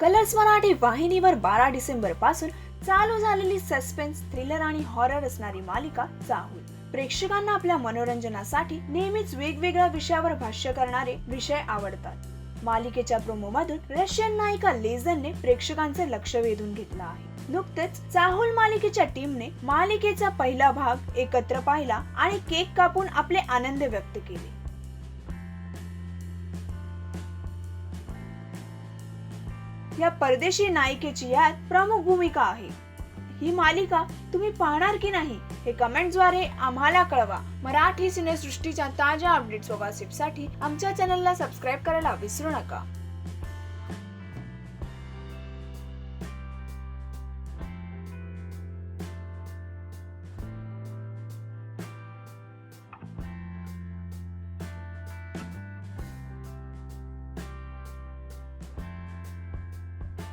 Colours Marathi वाहिनीवर 12 डिसेंबर पासून चालू झालेली सस्पेन्स, थ्रिलर आणि हॉरर असणारी मालिका चाहूल प्रेक्षकांना आपल्या मनोरंजनासाठी नेहमीच वेगवेगळ्या विषयावर भाष्य करणारे विषय आवडतात. मालिकेच्या प्रोमो मधून रशियन नायिका लेझनने प्रेक्षकांचे लक्ष वेधून घेतलं आहे. नुकतेच चाहूल मालिकेच्या टीमने मालिकेचा पहिला भाग एकत्र पाहिला आणि केक कापून आपले आनंद व्यक्त केले. या परदेशी नायिकेची यात प्रमुख भूमिका आहे. ही मालिका तुम्ही पाहणार की नाही हे कमेंटद्वारे आम्हाला कळवा. मराठी सिनेसृष्टीच्या ताज्या अपडेट्स व गॉसिपसाठी आमच्या चॅनलला सबस्क्राईब करायला विसरू नका.